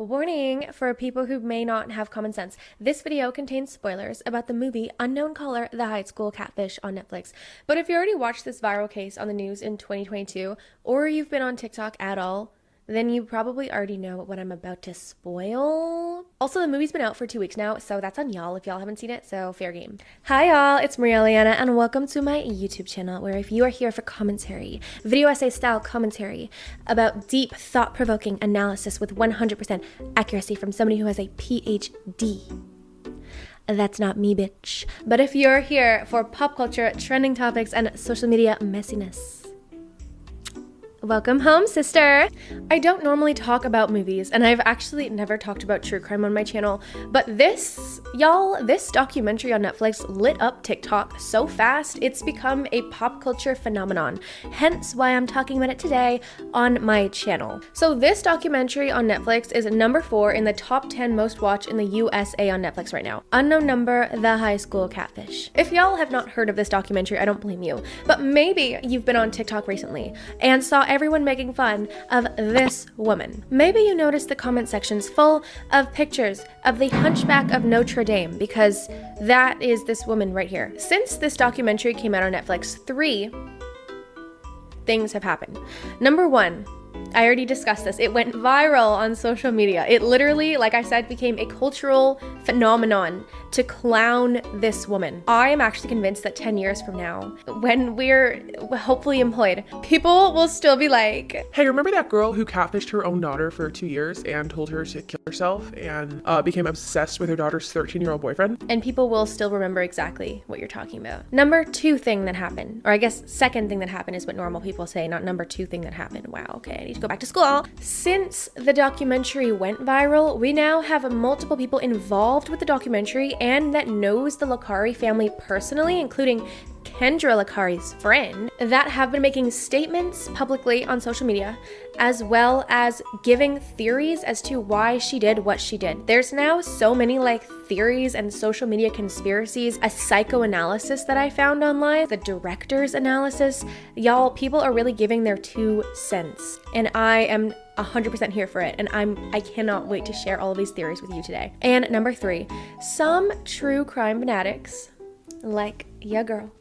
Warning for people who may not have common sense. This video contains spoilers about the movie Unknown Caller: The High School Catfish on Netflix. But if you already watched this viral case on the news in 2022, or you've been on TikTok at all, then you probably already know what I'm about to spoil. Also, the movie's been out for 2 weeks now, so that's on y'all if y'all haven't seen it, so fair game. Hi y'all, it's Maria Liana, and welcome to my YouTube channel, where if you are here for commentary, video essay style commentary about deep, thought-provoking analysis with 100% accuracy from somebody who has a PhD, that's not me, bitch. But if you're here for pop culture, trending topics, and social media messiness, welcome home, sister. I don't normally talk about movies, and I've actually never talked about true crime on my channel, but this documentary on Netflix lit up TikTok so fast, it's become a pop culture phenomenon, hence why I'm talking about it today on my channel. So this documentary on Netflix is number 4 in the top 10 most watched in the USA on Netflix right now. Unknown Number: The High School Catfish. If y'all have not heard of this documentary, I don't blame you, but maybe you've been on TikTok recently and saw everyone making fun of this woman. Maybe you noticed the comment sections full of pictures of the Hunchback of Notre Dame, because that is this woman right here. Since this documentary came out on Netflix, 3 things have happened. Number 1, I already discussed this. It went viral on social media. It literally, like I said, became a cultural phenomenon to clown this woman. I am actually convinced that 10 years from now, when we're hopefully employed, people will still be like, hey, remember that girl who catfished her own daughter for 2 years and told her to kill herself and became obsessed with her daughter's 13-year-old boyfriend? And people will still remember exactly what you're talking about. Number 2 thing that happened, or I guess second thing that happened is what normal people say, not number 2 thing that happened. Wow, okay, I need to go back to school. Since the documentary went viral, we now have multiple people involved with the documentary and that knows the Licari family personally, including Kendra Licari's friend, that have been making statements publicly on social media, as well as giving theories as to why she did what she did. There's now so many theories and social media conspiracies, a psychoanalysis that I found online, the director's analysis. Y'all, people are really giving their 2 cents, and I am 100% here for it, and I cannot wait to share all of these theories with you today. And number 3, some true crime fanatics, like ya girl,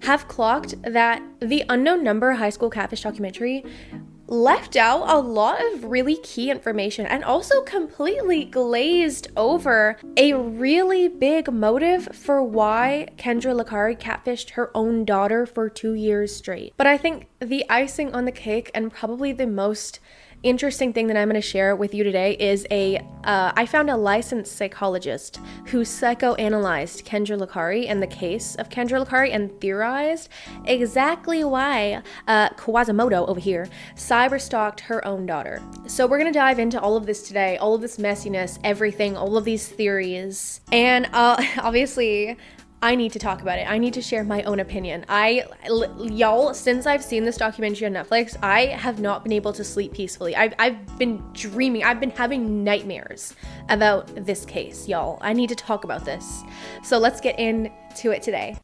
have clocked that the Unknown Number High School Catfish documentary left out a lot of really key information and also completely glazed over a really big motive for why Kendra Licari catfished her own daughter for 2 years straight. But I think the icing on the cake, and probably the most interesting thing that I'm going to share with you today, is I found a licensed psychologist who psychoanalyzed Kendra Licari and the case of Kendra Licari and theorized exactly why Quasimodo over here cyberstalked her own daughter. So we're going to dive into all of this today, all of this messiness, everything, all of these theories, and obviously I need to talk about it. I need to share my own opinion. Y'all, since I've seen this documentary on Netflix, I have not been able to sleep peacefully. I've been dreaming. I've been having nightmares about this case, y'all. I need to talk about this. So let's get into it today.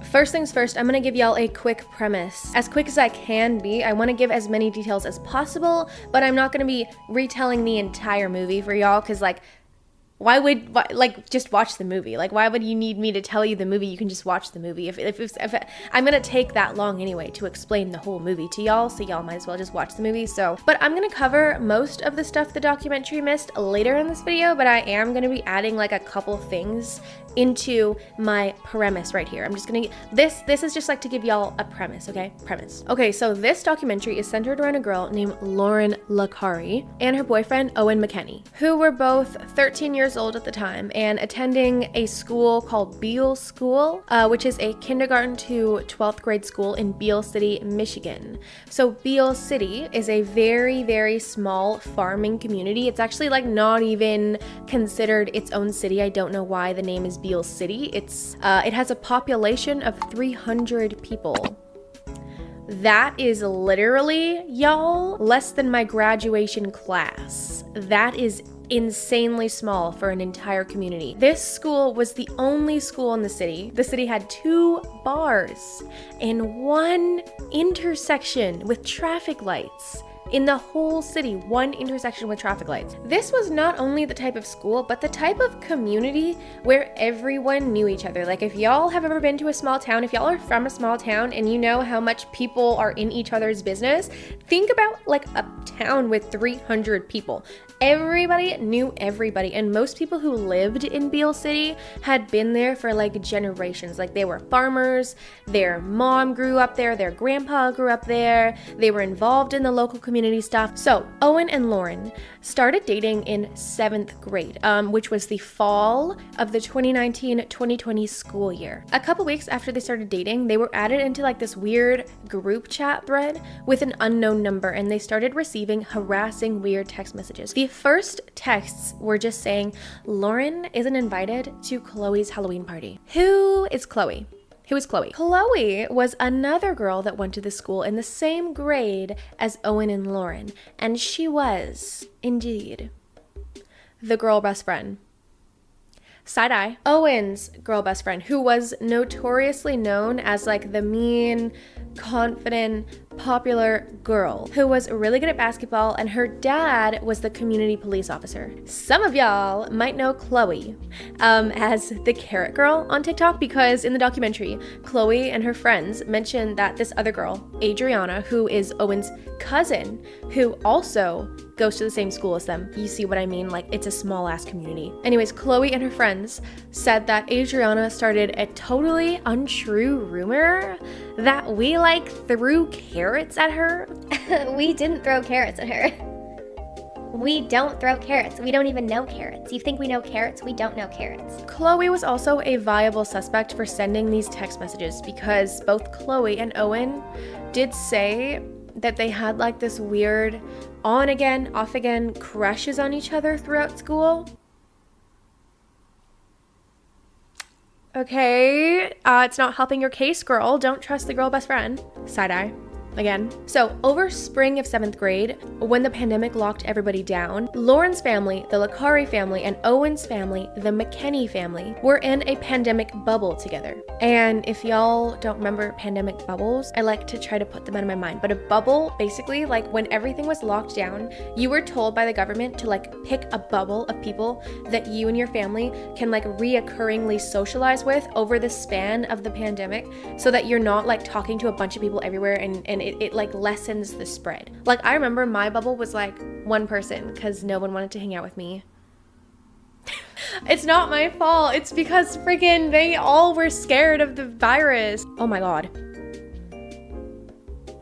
First things first, I'm going to give y'all a quick premise. As quick as I can be, I want to give as many details as possible, but I'm not going to be retelling the entire movie for y'all, because just watch the movie. Why would you need me to tell you the movie? You can just watch the movie. If I'm gonna take that long anyway to explain the whole movie to y'all, so y'all might as well just watch the movie. But I'm gonna cover most of the stuff the documentary missed later in this video, but I am gonna be adding a couple things into my premise right here. I'm just gonna, this is just to give y'all a premise, okay? Premise. Okay, so this documentary is centered around a girl named Lauryn Licari and her boyfriend Owen McKenney, who were both 13 years old at the time and attending a school called Beale School, which is a kindergarten to 12th grade school in Beale City, Michigan. So Beale City is a very, very small farming community. It's actually not even considered its own city. I don't know why the name is Beale City. It has a population of 300 people. That is literally, y'all, less than my graduation class. That is insanely small for an entire community. This school was the only school in the city. The city had 2 bars and 1 intersection with traffic lights. In the whole city, 1 intersection with traffic lights. This was not only the type of school, but the type of community where everyone knew each other. Like if y'all have ever been to a small town, if y'all are from a small town and you know how much people are in each other's business, think about like a town with 300 people. Everybody knew everybody, and most people who lived in Beale City had been there for like generations. Like they were farmers, their mom grew up there, their grandpa grew up there, they were involved in the local community stuff. So Owen and Lauryn started dating in 7th grade, which was the fall of the 2019-2020 school year. A couple weeks after they started dating, they were added into like this weird group chat thread with an unknown number, and they started receiving harassing weird text messages. The first texts were just saying, Lauryn isn't invited to Khloe's Halloween party. Who is Khloe? Who is Khloe? Khloe was another girl that went to the school in the same grade as Owen and Lauryn, and she was, indeed, the girl best friend. Side-eye. Owen's girl best friend, who was notoriously known as like the mean, confident, popular girl who was really good at basketball, and her dad was the community police officer. Some of y'all might know Khloe as the carrot girl on TikTok, because in the documentary, Khloe and her friends mentioned that this other girl, Adriana, who is Owen's cousin, who also goes to the same school as them. You see what I mean? Like, it's a small ass community. Anyways, Khloe and her friends said that Adriana started a totally untrue rumor that we like threw carrots at her. We didn't throw carrots at her. We don't throw carrots. We don't even know carrots. You think we know carrots? We don't know carrots. Khloe was also a viable suspect for sending these text messages, because both Khloe and Owen did say that they had like this weird on again, off again crushes on each other throughout school. Okay, it's not helping your case, girl. Don't trust the girl best friend. Side-eye. Again. So over spring of 7th grade, when the pandemic locked everybody down, Lauryn's family, the Licari family, and Owen's family, the McKinney family, were in a pandemic bubble together. And if y'all don't remember pandemic bubbles, I like to try to put them out of my mind. But a bubble, basically, like when everything was locked down, you were told by the government to like pick a bubble of people that you and your family can like reoccurringly socialize with over the span of the pandemic, so that you're not like talking to a bunch of people everywhere, and it like lessens the spread. Like I remember my bubble was like 1 person because no one wanted to hang out with me. It's not my fault. It's because freaking they all were scared of the virus. Oh my God.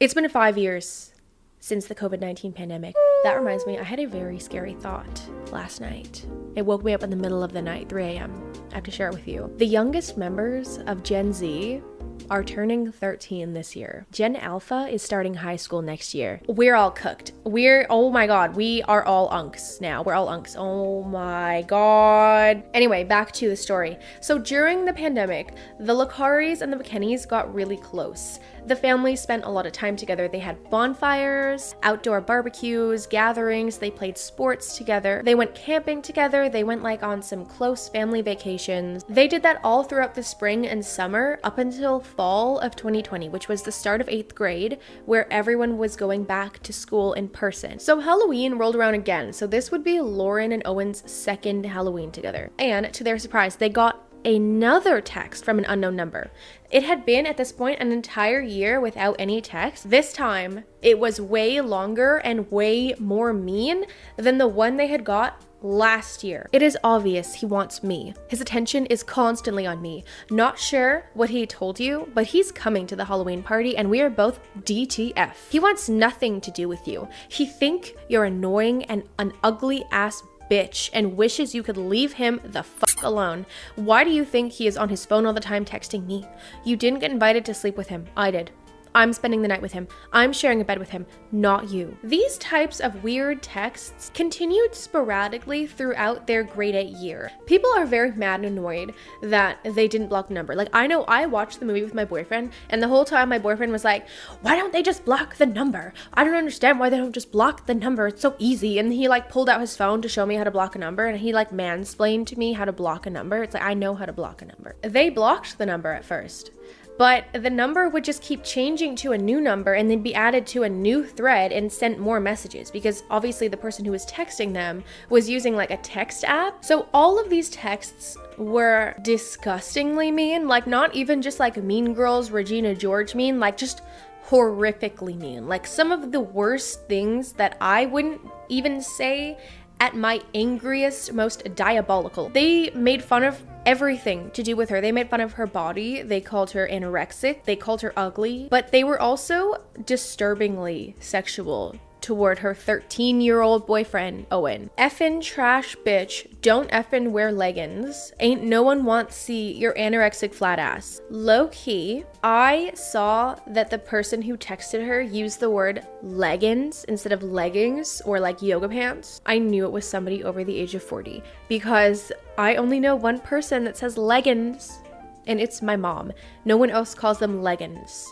It's been 5 years since the COVID-19 pandemic. That reminds me, I had a very scary thought last night. It woke me up in the middle of the night, 3 a.m. I have to share it with you. The youngest members of Gen Z are turning 13 this year. Gen Alpha is starting high school next year. We're all cooked. Oh my God, we are all unks now. We're all unks. Oh my God. Anyway, back to the story. So during the pandemic, the Licaris and the McKinneys got really close. The families spent a lot of time together. They had bonfires, outdoor barbecues, gatherings. They played sports together. They went camping together. They went like on some close family vacations. They did that all throughout the spring and summer up until fall of 2020, which was the start of 8th grade, where everyone was going back to school in person. So Halloween rolled around again. So this would be Lauryn and Owen's 2nd Halloween together. And to their surprise, they got another text from an unknown number. It had been at this point an entire year without any text. This time, it was way longer and way more mean than the one they had got last year. It is obvious he wants me. His attention is constantly on me. Not sure what he told you, but he's coming to the Halloween party and we are both DTF. He wants nothing to do with you. He think you're annoying and an ugly ass bitch and wishes you could leave him the fuck alone. Why do you think he is on his phone all the time texting me? You didn't get invited to sleep with him. I did. I'm spending the night with him. I'm sharing a bed with him, not you. These types of weird texts continued sporadically throughout their grade 8 year. People are very mad and annoyed that they didn't block the number. Like, I know I watched the movie with my boyfriend, and the whole time my boyfriend was like, why don't they just block the number? I don't understand why they don't just block the number. It's so easy. And he like pulled out his phone to show me how to block a number, and he like mansplained to me how to block a number. It's like, I know how to block a number. They blocked the number at first, but the number would just keep changing to a new number and then be added to a new thread and sent more messages, because obviously the person who was texting them was using like a text app. So all of these texts were disgustingly mean, like not even just like Mean Girls, Regina George mean, like just horrifically mean. Like some of the worst things that I wouldn't even say at my angriest, most diabolical. They made fun of everything to do with her. They made fun of her body. They called her anorexic. They called her ugly. But they were also disturbingly sexual toward her 13-year-old boyfriend, Owen. Effin' trash bitch, don't effin' wear leggings. Ain't no one want see your anorexic flat ass. Low key, I saw that the person who texted her used the word leggings instead of leggings or like yoga pants. I knew it was somebody over the age of 40 because I only know one person that says leggings, and it's my mom. No one else calls them leggings.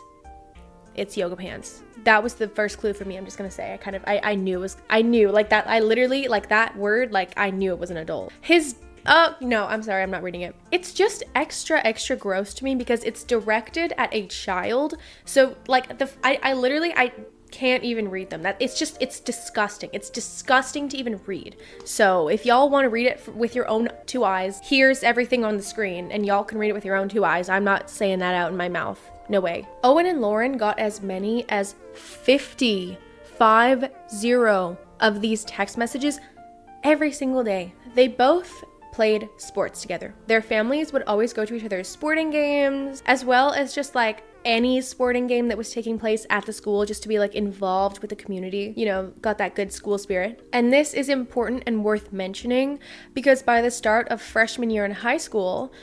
It's yoga pants. That was the first clue for me. I'm just gonna say, I knew like that. I literally, like that word, like I knew it was an adult. No, I'm sorry, I'm not reading it. It's just extra gross to me because it's directed at a child. So like I can't even read them. It's disgusting. It's disgusting to even read. So if y'all want to read it with your own two eyes, here's everything on the screen and y'all can read it with your own two eyes. I'm not saying that out in my mouth. No way. Owen and Lauryn got as many as 50 of these text messages every single day. They both played sports together. Their families would always go to each other's sporting games, as well as just like any sporting game that was taking place at the school, just to be like involved with the community, you know, got that good school spirit. And this is important and worth mentioning because by the start of freshman year in high school,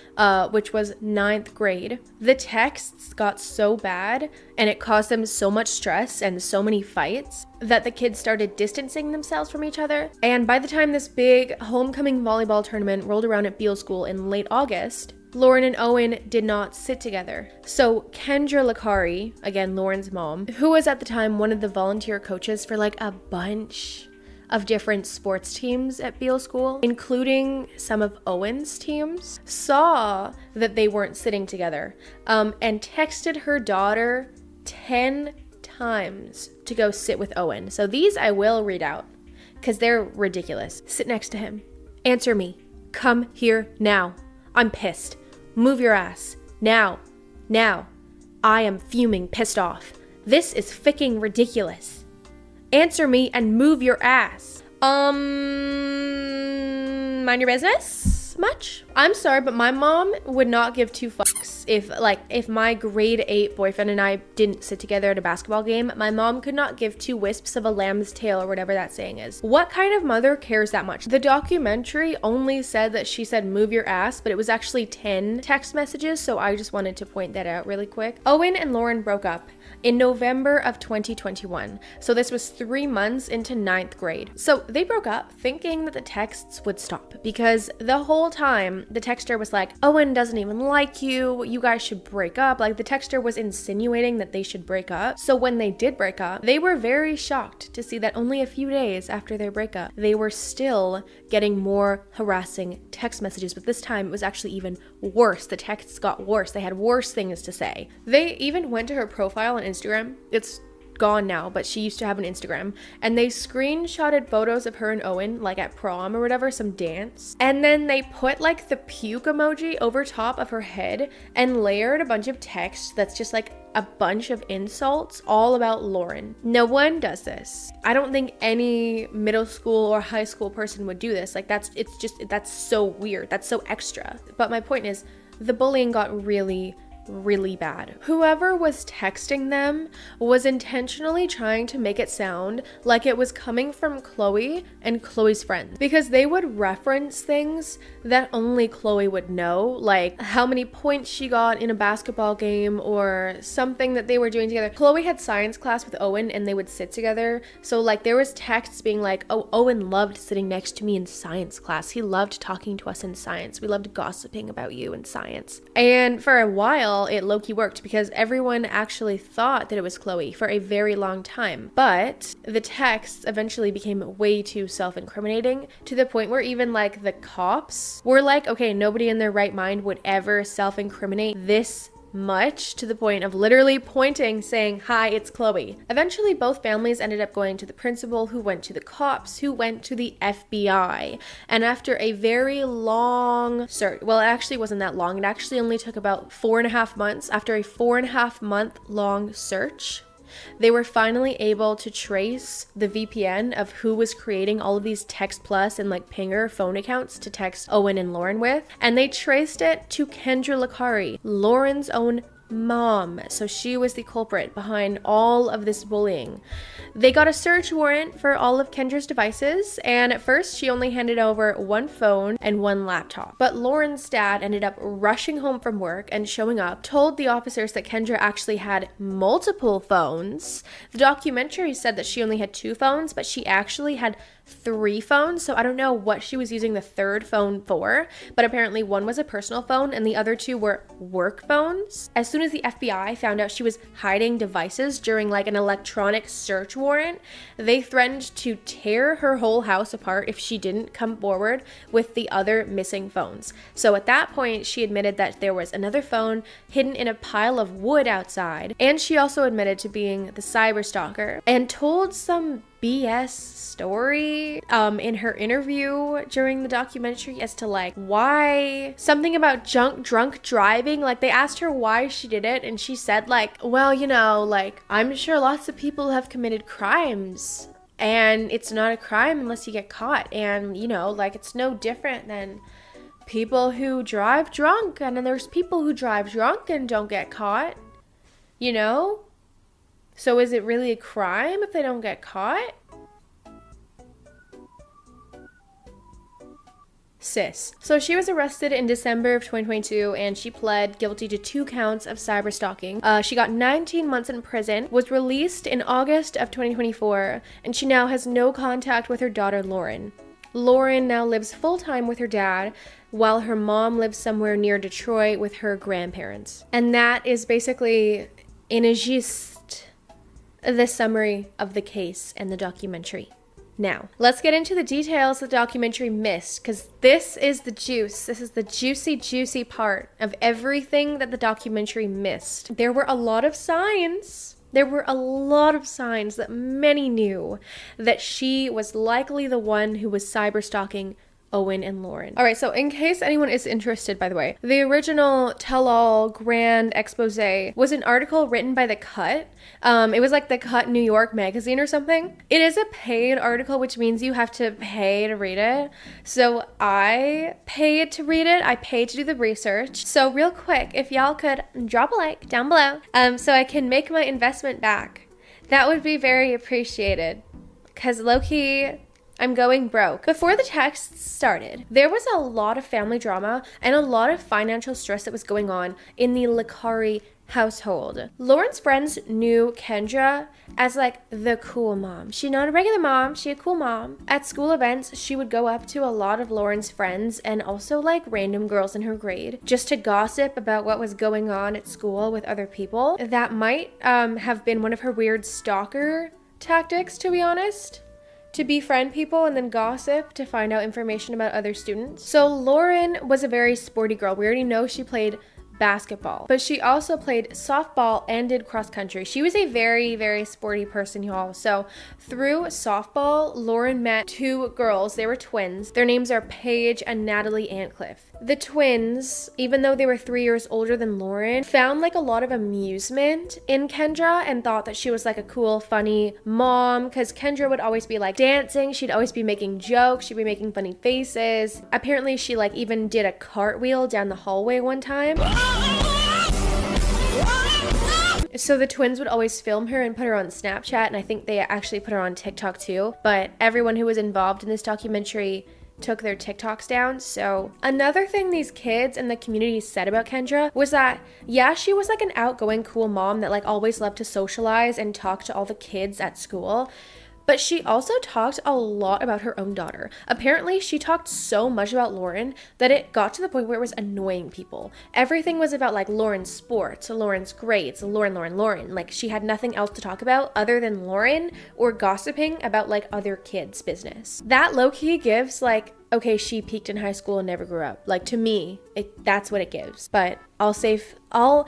which was 9th grade, the texts got so bad and it caused them so much stress and so many fights that the kids started distancing themselves from each other. And by the time this big homecoming volleyball tournament rolled around at Beale School in late August, Lauryn and Owen did not sit together. So Kendra Licari, again Lauryn's mom, who was at the time one of the volunteer coaches for like a bunch of different sports teams at Beale School, including some of Owen's teams, saw that they weren't sitting together and texted her daughter 10 times to go sit with Owen. So these I will read out because they're ridiculous. Sit next to him. Answer me. Come here now. I'm pissed. Move your ass. Now. Now. I am fuming, pissed off. This is ficking ridiculous. Answer me and move your ass. Mind your business? Much? I'm sorry, but my mom would not give two fucks if my grade 8 boyfriend and I didn't sit together at a basketball game. My mom could not give two wisps of a lamb's tail or whatever that saying is. What kind of mother cares that much? The documentary only said that she said move your ass, but it was actually 10 text messages, so I just wanted to point that out really quick. Owen and Lauryn broke up in November of 2021. So this was 3 months into 9th grade. So they broke up thinking that the texts would stop because the whole time the texter was like, Owen doesn't even like you. You guys should break up. Like the texter was insinuating that they should break up. So when they did break up, they were very shocked to see that only a few days after their breakup, they were still getting more harassing text messages. But this time it was actually even worse. The texts got worse. They had worse things to say. They even went to her profile on Instagram. It's gone now, but she used to have an Instagram, and they screenshotted photos of her and Owen like at prom or whatever, some dance, and then they put like the puke emoji over top of her head and layered a bunch of text that's just like a bunch of insults all about Lauryn. No one does this. I don't think any middle school or high school person would do this. Like that's so weird. That's so extra. But my point is, the bullying got really really bad. Whoever was texting them was intentionally trying to make it sound like it was coming from Khloe and Khloe's friends, because they would reference things that only Khloe would know, like how many points she got in a basketball game or something that they were doing together. Khloe had science class with Owen and they would sit together, so like there was texts being like, oh, Owen loved sitting next to me in science class, he loved talking to us in science, we loved gossiping about you in science. And for a while it low-key worked because everyone actually thought that it was Khloe for a very long time. But the texts eventually became way too self-incriminating, to the point where even like the cops were like, okay, nobody in their right mind would ever self-incriminate this much, to the point of literally pointing, saying, hi, it's Khloe. Eventually, both families ended up going to the principal, who went to the cops, who went to the FBI. And after a very long search, well, it actually wasn't that long. It actually only took about 4.5 months. After a 4.5 month long search, they were finally able to trace the VPN of who was creating all of these Text Plus and like Pinger phone accounts to text Owen and Lauryn with. And they traced it to Kendra Licari, Lauryn's own mom. So she was the culprit behind all of this bullying. They got a search warrant for all of Kendra's devices, and at first she only handed over one phone and one laptop. But Lauryn's dad ended up rushing home from work and showing up, told the officers that Kendra actually had multiple phones. The documentary said that she only had 2 phones, but she actually had 3 phones, so I don't know what she was using the third phone for, but apparently one was a personal phone and the other 2 were work phones. As soon as the FBI found out she was hiding devices during like an electronic search warrant, they threatened to tear her whole house apart if she didn't come forward with the other missing phones. So at that point, she admitted that there was another phone hidden in a pile of wood outside, and she also admitted to being the cyber stalker and told some BS story in her interview during the documentary as to like why, something about drunk driving. Like they asked her why she did it and she said like, well, you know, like I'm sure lots of people have committed crimes and it's not a crime unless you get caught, and you know, like it's no different than people who drive drunk, and then there's people who drive drunk and don't get caught, you know? So is it really a crime if they don't get caught? Sis. So she was arrested in December of 2022 and she pled guilty to 2 counts of cyber stalking. She got 19 months in prison, was released in August of 2024, and she now has no contact with her daughter Lauryn. Lauryn now lives full-time with her dad, while her mom lives somewhere near Detroit with her grandparents. And that is basically in a gist the summary of the case and the documentary. Now, let's get into the details the documentary missed, because this is the juice. This is the juicy part of everything that the documentary missed. There were a lot of signs. There were a lot of signs that many knew that she was likely the one who was cyber stalking Owen and Lauryn. All right, so in case anyone is interested, by the way, the original tell-all grand expose was an article written by The Cut. It was like The Cut New York magazine or something. It is a paid article, which means you have to pay to read it. So I paid to read it. I paid to do the research. So real quick, if y'all could drop a like down below so I can make my investment back, that would be very appreciated. Because low-key, I'm going broke. Before the texts started, there was a lot of family drama and a lot of financial stress that was going on in the Licari household. Lauryn's friends knew Kendra as like the cool mom. She's not a regular mom, she's a cool mom. At school events, she would go up to a lot of Lauryn's friends and also like random girls in her grade just to gossip about what was going on at school with other people. That might have been one of her weird stalker tactics, to be honest. To befriend people and then gossip to find out information about other students. So Lauryn was a very sporty girl. We already know she played basketball, but she also played softball and did cross country. She was a very, very sporty person, y'all. So through softball, Lauryn met 2 girls. They were twins. Their names are Paige and Natalie Antcliffe. The twins, even though they were 3 years older than Lauryn, found like a lot of amusement in Kendra and thought that she was like a cool, funny mom, because Kendra would always be like dancing. She'd always be making jokes. She'd be making funny faces. Apparently she like even did a cartwheel down the hallway one time. So the twins would always film her and put her on Snapchat, and I think they actually put her on TikTok too. But everyone who was involved in this documentary took their TikToks down. So another thing these kids and the community said about Kendra was that, yeah, she was like an outgoing, cool mom that like always loved to socialize and talk to all the kids at school. But she also talked a lot about her own daughter. Apparently, she talked so much about Lauryn that it got to the point where it was annoying people. Everything was about like Lauryn's sports, Lauryn's grades, Lauryn. Like she had nothing else to talk about other than Lauryn or gossiping about like other kids' business. That low-key gives like, okay, she peaked in high school and never grew up. Like to me, that's what it gives. But I'll save all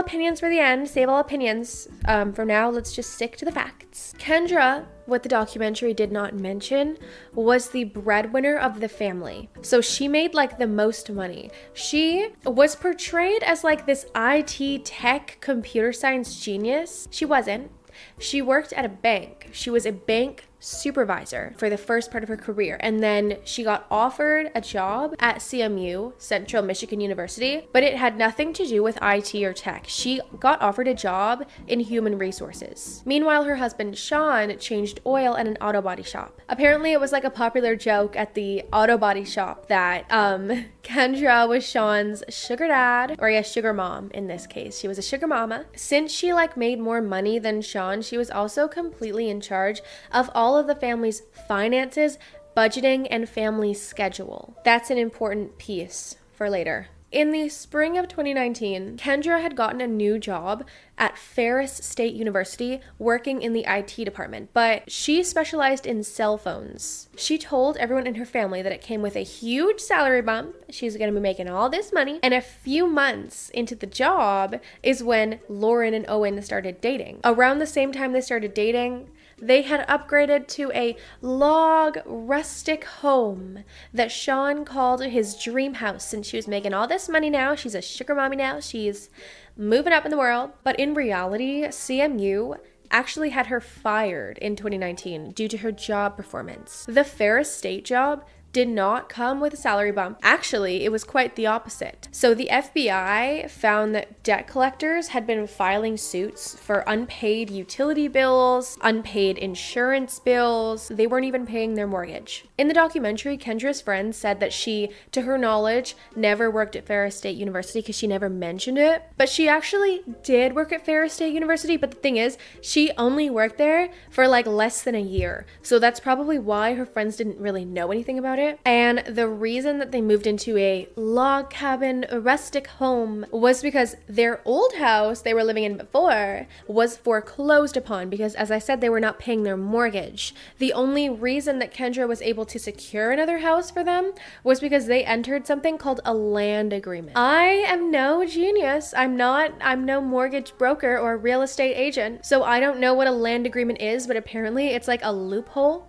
opinions for the end. Save all opinions. For now, let's just stick to the facts. Kendra, what the documentary did not mention, was the breadwinner of the family. So she made like the most money. She was portrayed as like this IT tech computer science genius. She wasn't. She worked at a bank. She was a bank supervisor for the first part of her career, and then she got offered a job at CMU, Central Michigan University, but it had nothing to do with IT or tech. She got offered a job in human resources. Meanwhile, her husband Sean changed oil at an auto body shop. Apparently it was like a popular joke at the auto body shop that Kendra was Sean's sugar dad, or I guess sugar mom in this case. She was a sugar mama. Since she like made more money than Sean, she was also completely in charge of all of the family's finances, budgeting, and family schedule. That's an important piece for later. In the spring of 2019, Kendra had gotten a new job at Ferris State University working in the IT department, but she specialized in cell phones. She told everyone in her family that it came with a huge salary bump. She's going to be making all this money. And a few months into the job is when Lauryn and Owen started dating. Around the same time they started dating, they had upgraded to a log rustic home that Sean called his dream house. Since she was making all this money now, she's a sugar mommy now, she's moving up in the world. But in reality, CMU actually had her fired in 2019 due to her job performance. The Ferris State job did not come with a salary bump. Actually, it was quite the opposite. So the FBI found that debt collectors had been filing suits for unpaid utility bills, unpaid insurance bills. They weren't even paying their mortgage. In the documentary, Kendra's friend said that she, to her knowledge, never worked at Ferris State University because she never mentioned it. But she actually did work at Ferris State University, but the thing is, she only worked there for like less than a year. So that's probably why her friends didn't really know anything about it. And the reason that they moved into a log cabin, a rustic home, was because their old house they were living in before was foreclosed upon because, as I said, they were not paying their mortgage. The only reason that Kendra was able to secure another house for them was because they entered something called a land agreement. I am no genius. I'm no mortgage broker or real estate agent, so I don't know what a land agreement is, but apparently it's like a loophole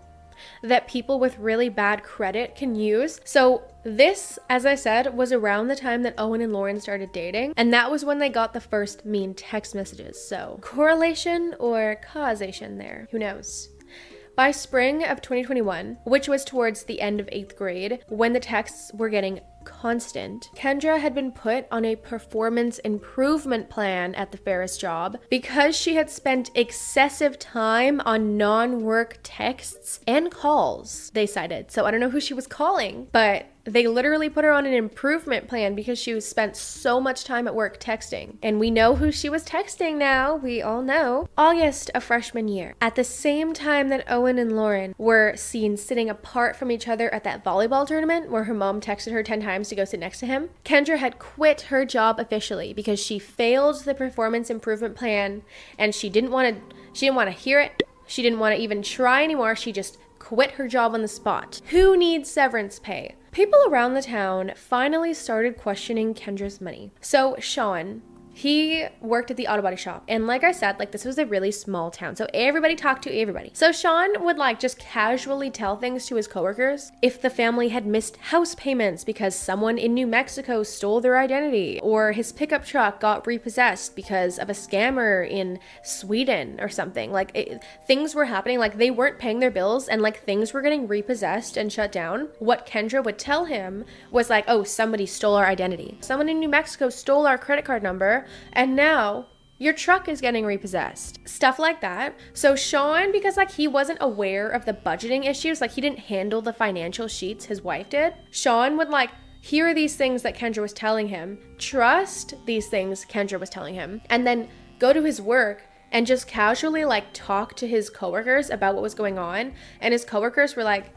that people with really bad credit can use. So this, as I said, was around the time that Owen and Lauryn started dating, and that was when they got the first mean text messages. So correlation or causation there, who knows? By spring of 2021, which was towards the end of 8th grade, when the texts were getting constant, Kendra had been put on a performance improvement plan at the Ferris job because she had spent excessive time on non-work texts and calls, they cited. So I don't know who she was calling, but they literally put her on an improvement plan because she spent so much time at work texting. And we know who she was texting now. We all know. August of freshman year. At the same time that Owen and Lauryn were seen sitting apart from each other at that volleyball tournament where her mom texted her 10 times to go sit next to him, Kendra had quit her job officially because she failed the performance improvement plan and she didn't want to hear it. She didn't want to even try anymore. She just quit her job on the spot. Who needs severance pay? People around the town finally started questioning Kendra's money. So Sean, he worked at the auto body shop. And like I said, like this was a really small town. So everybody talked to everybody. So Sean would like just casually tell things to his coworkers. If the family had missed house payments because someone in New Mexico stole their identity, or his pickup truck got repossessed because of a scammer in Sweden or something. Like things were happening, like they weren't paying their bills and like things were getting repossessed and shut down. What Kendra would tell him was like, oh, somebody stole our identity. Someone in New Mexico stole our credit card number. And now Your truck is getting repossessed. Stuff like that. So Sean, because like he wasn't aware of the budgeting issues, like he didn't handle the financial sheets, his wife did. Sean would like hear these things that Kendra was telling him, trust these things Kendra was telling him, and then go to his work and just casually like talk to his coworkers about what was going on. And his coworkers were like,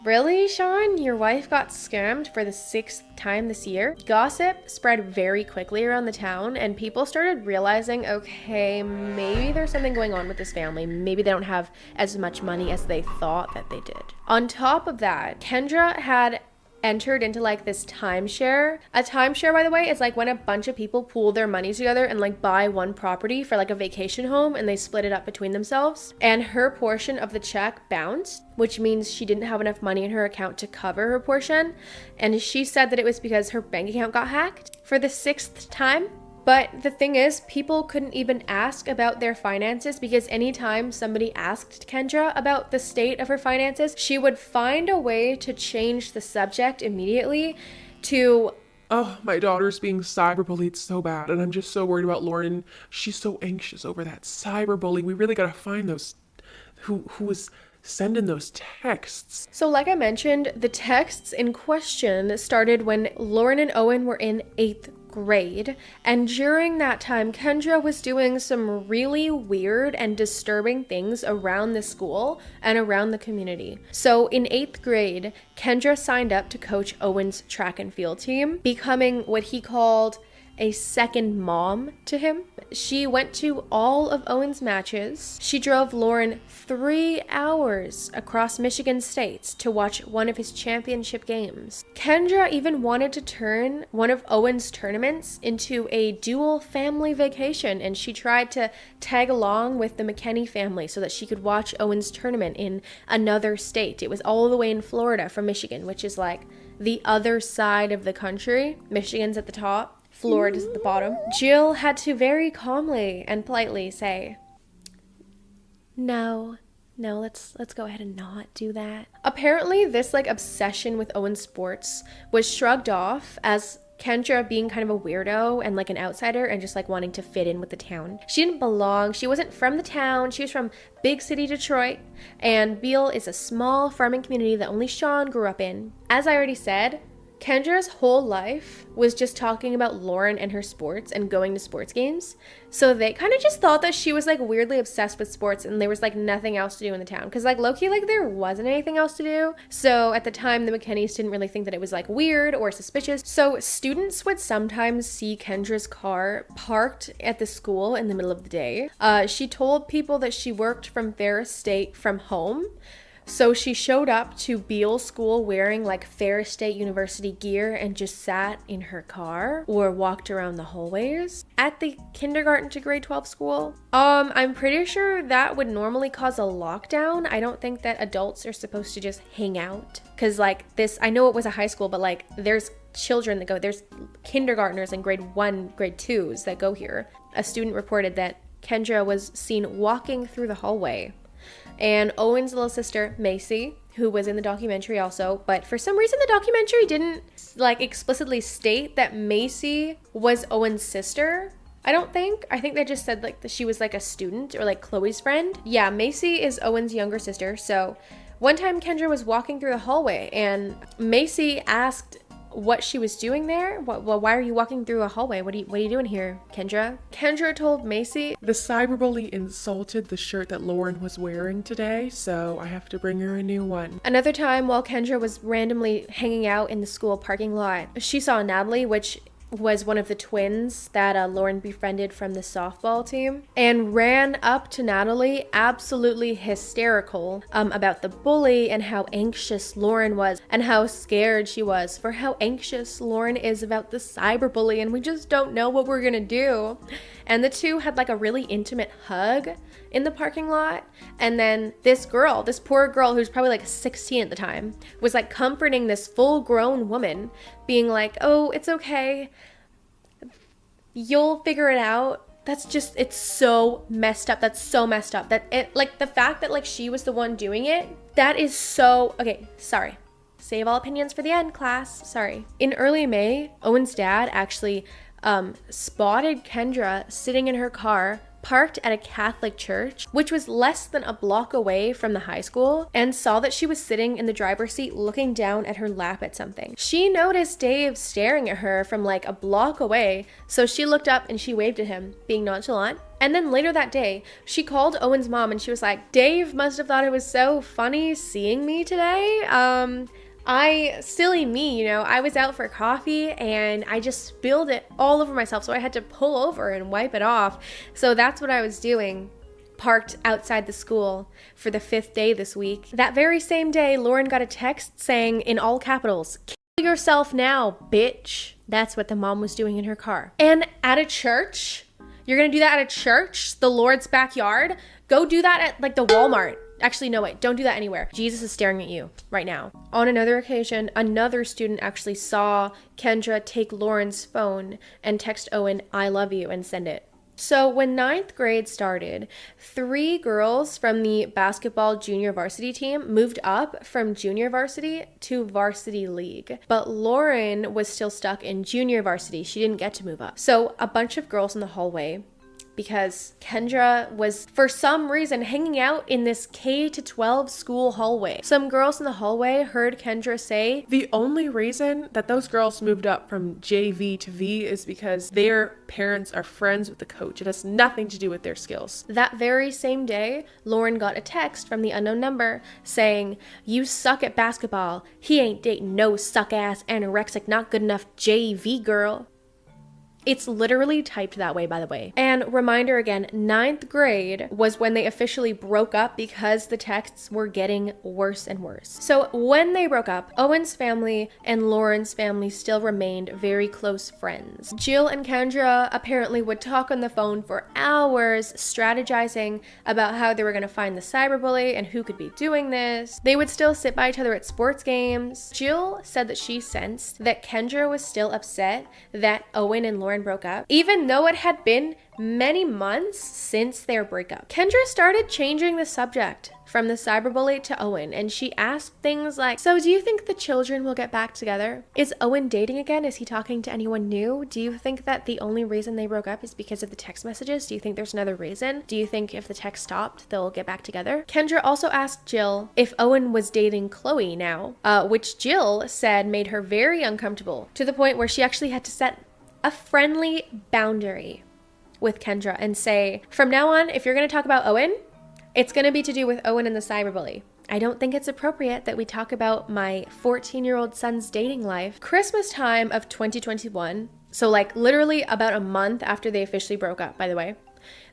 really, Sean? Your wife got scammed for the 6th time this year? Gossip spread very quickly around the town, and people started realizing, okay, maybe there's something going on with this family. Maybe they don't have as much money as they thought that they did. On top of that, Kendra had entered into like this timeshare. A timeshare, by the way, is like when a bunch of people pool their money together and like buy one property for like a vacation home, and they split it up between themselves. And her portion of the check bounced, which means she didn't have enough money in her account to cover her portion. And she said that it was because her bank account got hacked for the 6th time. But the thing is, people couldn't even ask about their finances, because anytime somebody asked Kendra about the state of her finances, she would find a way to change the subject immediately to, oh, my daughter's being cyberbullied so bad, and I'm just so worried about Lauryn. She's so anxious over that cyberbullying. We really gotta find those, who was sending those texts. So like I mentioned, the texts in question started when Lauryn and Owen were in 8th grade, and during that time Kendra was doing some really weird and disturbing things around the school and around the community. So in 8th grade, Kendra signed up to coach Owen's track and field team, becoming what he called a second mom to him. She went to all of Owen's matches. She drove Lauryn 3 hours across Michigan State to watch one of his championship games. Kendra even wanted to turn one of Owen's tournaments into a dual family vacation, and she tried to tag along with the McKinney family so that she could watch Owen's tournament in another state. It was all the way in Florida from Michigan, which is like the other side of the country. Michigan's at the top, Florida's at the bottom. Jill had to very calmly and politely say, no, let's go ahead and not do that. Apparently this like obsession with Owen's sports was shrugged off as Kendra being kind of a weirdo and like an outsider and just like wanting to fit in with the town. She didn't belong. She wasn't from the town. She was from big city Detroit, and Beale is a small farming community that only Sean grew up in. As I already said, Kendra's whole life was just talking about Lauryn and her sports and going to sports games. So they kind of just thought that she was like weirdly obsessed with sports and there was like nothing else to do in the town. Because like low-key, like there wasn't anything else to do. So at the time, the McKinneys didn't really think that it was like weird or suspicious. So students would sometimes see Kendra's car parked at the school in the middle of the day. She told people that she worked from Ferris State from home. So she showed up to Beale School wearing like Ferris State University gear and just sat in her car or walked around the hallways at the kindergarten to grade 12 school. I'm pretty sure that would normally cause a lockdown. I don't think that adults are supposed to just hang out. Cause like this, I know it was a high school, but like there's children that go, there's kindergartners and grade 1, grade 2s that go here. A student reported that Kendra was seen walking through the hallway. And Owen's little sister, Macy, who was in the documentary also, but for some reason the documentary didn't like explicitly state that Macy was Owen's sister. I don't think. I think they just said like that she was like a student or like Khloe's friend. Yeah, Macy is Owen's younger sister. So one time Kendra was walking through the hallway and Macy asked what she was doing there. Why are you walking through a hallway? What are you doing here, Kendra? Kendra told Macy, the cyberbully insulted the shirt that Lauryn was wearing today, so I have to bring her a new one. Another time while Kendra was randomly hanging out in the school parking lot, she saw Natalie, which was one of the twins that Lauryn befriended from the softball team, and ran up to Natalie absolutely hysterical about the bully and how anxious Lauryn was and how scared she was for how anxious Lauryn is about the cyberbully, and we just don't know what we're gonna do. And the two had like a really intimate hug in the parking lot, and then this poor girl who's probably like 16 at the time was like comforting this full-grown woman, being like, oh, it's okay, you'll figure it out. It's so messed up. That's so messed up that it, like, the fact that like she was the one doing it, that is so, okay, sorry, save all opinions for the end, class, sorry. In early May, Owen's dad actually spotted Kendra sitting in her car parked at a Catholic church, which was less than a block away from the high school, and saw that she was sitting in the driver's seat looking down at her lap at something. She noticed Dave staring at her from like a block away, so she looked up and she waved at him, being nonchalant. And then later that day, she called Owen's mom and she was like, Dave must have thought it was so funny seeing me today. Silly me, I was out for coffee and I just spilled it all over myself. So I had to pull over and wipe it off. So that's what I was doing, parked outside the school for the 5th day this week. That very same day, Lauryn got a text saying in all capitals, "Kill yourself now, bitch." That's what the mom was doing in her car. And at a church? You're gonna do that at a church? The Lord's backyard? Go do that at like the Walmart. Actually, no, wait, don't do that anywhere. Jesus is staring at you right now. On another occasion, another student actually saw Kendra take Lauryn's phone and text Owen, "I love you," and send it. So when 9th grade started, 3 girls from the basketball junior varsity team moved up from junior varsity to varsity league. But Lauryn was still stuck in junior varsity. She didn't get to move up. So a bunch of girls in the hallway, because Kendra was, for some reason, hanging out in this K-12 school hallway. Some girls in the hallway heard Kendra say, The only reason that those girls moved up from JV to V is because their parents are friends with the coach. It has nothing to do with their skills. That very same day, Lauryn got a text from the unknown number saying, "You suck at basketball. He ain't dating no suck-ass, anorexic, not good enough JV girl." It's literally typed that way, by the way. And reminder again, 9th grade was when they officially broke up because the texts were getting worse and worse. So when they broke up, Owen's family and Lauryn's family still remained very close friends. Jill and Kendra apparently would talk on the phone for hours, strategizing about how they were going to find the cyberbully and who could be doing this. They would still sit by each other at sports games. Jill said that she sensed that Kendra was still upset that Owen and Lauryn broke up, even though it had been many months since their breakup. Kendra started changing the subject from the cyberbully to Owen, and she asked things like, "So do you think the children will get back together? Is Owen dating again? Is he talking to anyone new? Do you think that the only reason they broke up is because of the text messages? Do you think there's another reason? Do you think if the text stopped, they'll get back together?" Kendra also asked Jill if Owen was dating Khloe now, which Jill said made her very uncomfortable, to the point where she actually had to set a friendly boundary with Kendra and say, "From now on, if you're going to talk about Owen, it's going to be to do with Owen and the cyberbully. I don't think it's appropriate that we talk about my 14-year-old son's dating life." Christmas time of 2021, so like literally about a month after they officially broke up, by the way,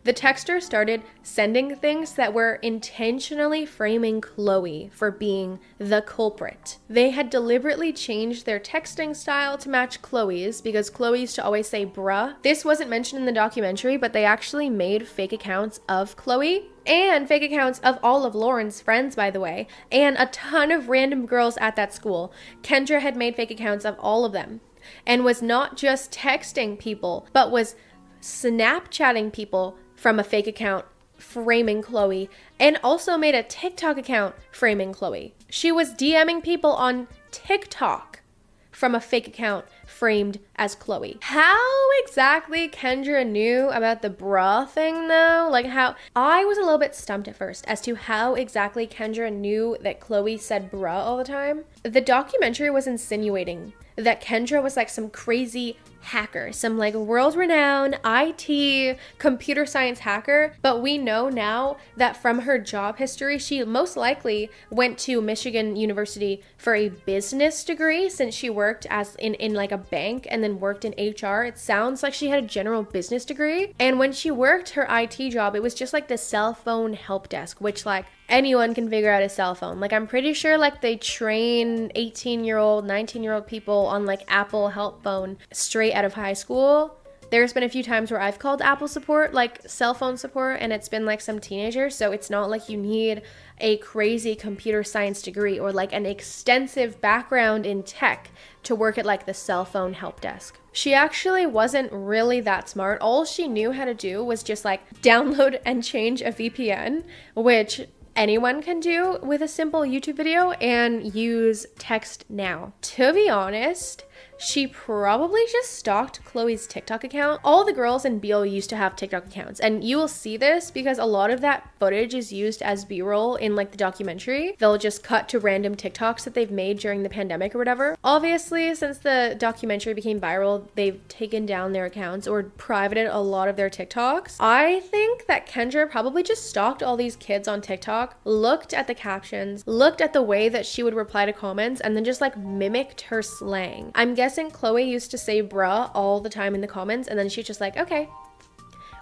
the texter started sending things that were intentionally framing Khloe for being the culprit. They had deliberately changed their texting style to match Khloe's because Khloe used to always say bruh. This wasn't mentioned in the documentary, but they actually made fake accounts of Khloe and fake accounts of all of Lauryn's friends, by the way, and a ton of random girls at that school. Kendra had made fake accounts of all of them and was not just texting people, but was Snapchatting people from a fake account framing Khloe, and also made a TikTok account framing Khloe. She was DMing people on TikTok from a fake account framed as Khloe. How exactly Kendra knew about the bra thing though? Like how, I was a little bit stumped at first as to how exactly Kendra knew that Khloe said bra all the time. The documentary was insinuating that Kendra was like some crazy hacker, some like world-renowned IT computer science hacker, but we know now that from her job history, she most likely went to Michigan University for a business degree, since she worked as in like a bank and then worked in HR. It sounds like she had a general business degree, and when she worked her IT job, it was just like the cell phone help desk, which like anyone can figure out a cell phone. Like I'm pretty sure like they train 18-year-old, 19-year-old people on like Apple help phone straight out of high school. There's been a few times where I've called Apple support, like cell phone support, and it's been like some teenager. So it's not like you need a crazy computer science degree or like an extensive background in tech to work at like the cell phone help desk. She actually wasn't really that smart. All she knew how to do was just like download and change a VPN, which anyone can do with a simple YouTube video, and use text now. To be honest, she probably just stalked Khloe's TikTok account. All the girls in BL used to have TikTok accounts, and you will see this because a lot of that footage is used as B-roll in like the documentary. They'll just cut to random TikToks that they've made during the pandemic or whatever. Obviously, since the documentary became viral, they've taken down their accounts or privated a lot of their TikToks. I think that Kendra probably just stalked all these kids on TikTok, looked at the captions, looked at the way that she would reply to comments, and then just like mimicked her slang. I'm guessing Khloe used to say bruh all the time in the comments, and then she's just like, okay,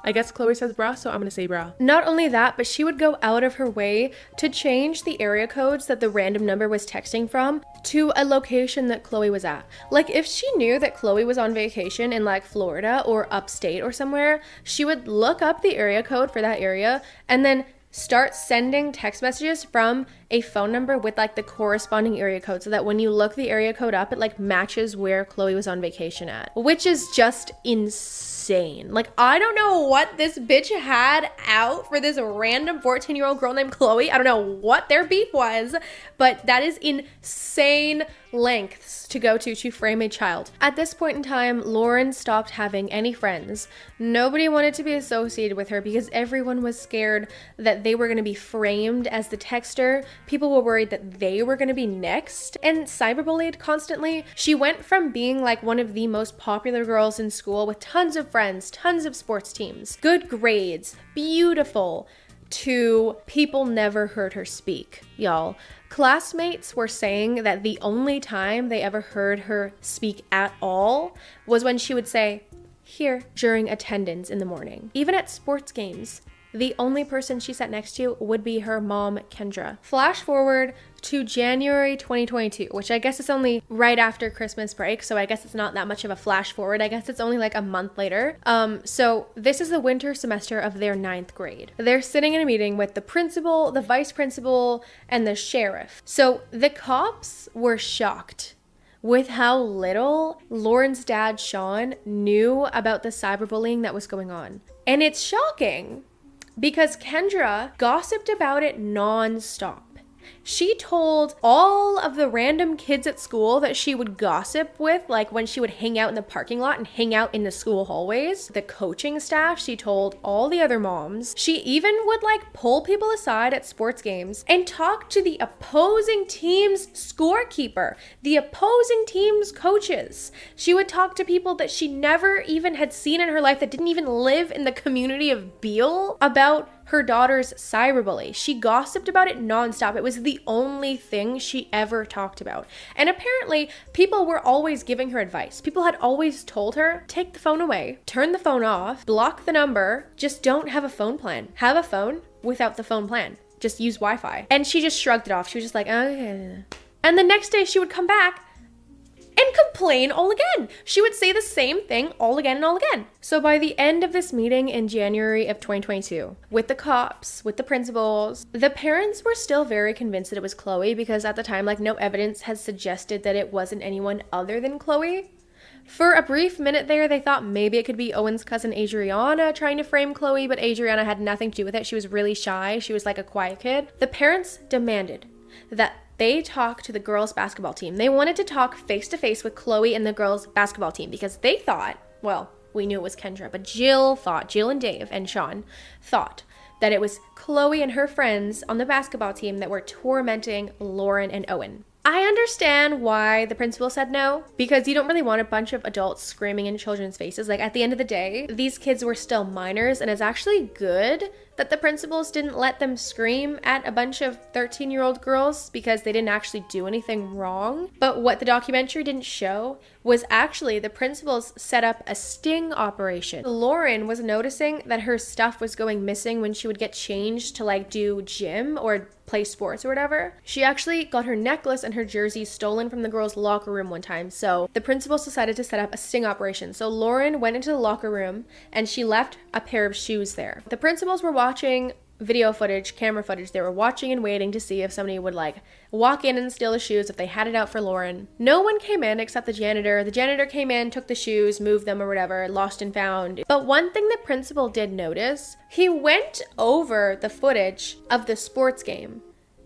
I guess Khloe says bra, so I'm gonna say bra. Not only that, but she would go out of her way to change the area codes that the random number was texting from to a location that Khloe was at. Like, if she knew that Khloe was on vacation in like Florida or upstate or somewhere, she would look up the area code for that area and then start sending text messages from a phone number with like the corresponding area code, so that when you look the area code up, it like matches where Khloe was on vacation at, which is just insane. Like, I don't know what this bitch had out for this random 14-year-old girl named Khloe. I don't know what their beef was, but that is insane lengths to go to frame a child. At this point in time, Lauryn stopped having any friends. Nobody wanted to be associated with her because everyone was scared that they were going to be framed as the texter. People were worried that they were going to be next and cyberbullied constantly. She went from being like one of the most popular girls in school with tons of friends, tons of sports teams, good grades, beautiful, to people never heard her speak, y'all. Classmates were saying that the only time they ever heard her speak at all was when she would say, here, during attendance in the morning. Even at sports games, the only person she sat next to would be her mom, Kendra. Flash forward to January 2022, which I guess is only right after Christmas break, so I guess it's not that much of a flash forward. I guess it's only like a month later. So this is the winter semester of their 9th grade. They're sitting in a meeting with the principal, the vice principal, and the sheriff. So the cops were shocked with how little Lauryn's dad, Sean, knew about the cyberbullying that was going on. And it's shocking because Kendra gossiped about it non-stop. She told all of the random kids at school that she would gossip with, like when she would hang out in the parking lot and hang out in the school hallways. The coaching staff, she told all the other moms. She even would like pull people aside at sports games and talk to the opposing team's scorekeeper, the opposing team's coaches. She would talk to people that she never even had seen in her life, that didn't even live in the community of Beale, about her daughter's cyberbully. She gossiped about it nonstop. It was the only thing she ever talked about. And apparently, people were always giving her advice. People had always told her, take the phone away, turn the phone off, block the number, just don't have a phone plan. Have a phone without the phone plan. Just use Wi-Fi. And she just shrugged it off. She was just like, okay. And the next day she would come back and complain all again. She would say the same thing all again and all again. So by the end of this meeting in January of 2022, with the cops, with the principals, the parents were still very convinced that it was Khloe, because at the time, like, no evidence had suggested that it wasn't anyone other than Khloe. For a brief minute there, they thought maybe it could be Owen's cousin Adriana trying to frame Khloe, but Adriana had nothing to do with it. She was really shy. She was like a quiet kid. The parents demanded that they talked to the girls' basketball team. They wanted to talk face-to-face with Khloe and the girls' basketball team because they thought, well, we knew it was Kendra, but Jill and Dave and Sean thought that it was Khloe and her friends on the basketball team that were tormenting Lauryn and Owen. I understand why the principal said no, because you don't really want a bunch of adults screaming in children's faces. Like, at the end of the day, these kids were still minors, and it's actually good that the principals didn't let them scream at a bunch of 13-year-old girls because they didn't actually do anything wrong. But what the documentary didn't show was actually the principals set up a sting operation. Lauryn was noticing that her stuff was going missing when she would get changed to like do gym or play sports or whatever. She actually got her necklace and her jersey stolen from the girls' locker room one time. So the principals decided to set up a sting operation. So Lauryn went into the locker room and she left a pair of shoes there. The principals were watching video footage, camera footage. They were watching and waiting to see if somebody would like walk in and steal the shoes, if they had it out for Lauryn. No one came in except the janitor. The janitor came in, took the shoes, moved them or whatever, lost and found. But one thing the principal did notice, he went over the footage of the sports game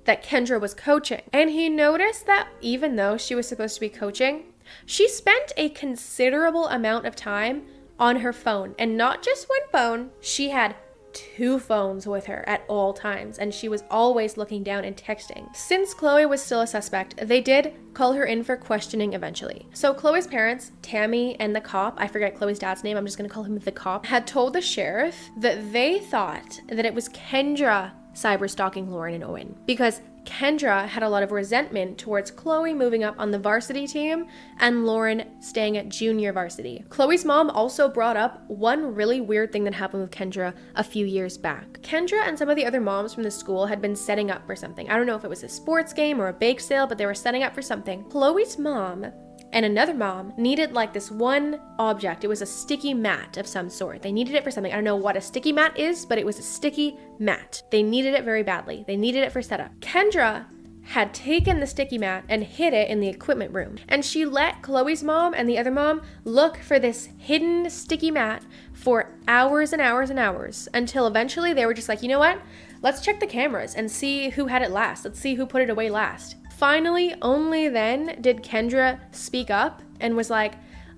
that Kendra was coaching. And he noticed that even though she was supposed to be coaching, She spent a considerable amount of time on her phone, and not just one phone. She had 2 phones with her at all times, and she was always looking down and texting. Since Khloe was still a suspect, they did call her in for questioning eventually. So Khloe's parents, Tammy and the cop, I forget Khloe's dad's name, I'm just gonna call him the cop, had told the sheriff that they thought that it was Kendra cyber stalking Lauryn and Owen, because Kendra had a lot of resentment towards Khloe moving up on the varsity team and Lauryn staying at junior varsity. Khloe's mom also brought up one really weird thing that happened with Kendra a few years back. Kendra and some of the other moms from the school had been setting up for something. I don't know if it was a sports game or a bake sale, but they were setting up for something. Khloe's mom and another mom needed like this one object. It was a sticky mat of some sort. They needed it for something. I don't know what a sticky mat is, but it was a sticky mat. They needed it very badly. They needed it for setup. Kendra had taken the sticky mat and hid it in the equipment room. And she let Khloe's mom and the other mom look for this hidden sticky mat for hours and hours and hours, until eventually they were just like, you know what? Let's check the cameras and see who had it last. Let's see who put it away last. Finally, only then did Kendra speak up and was like,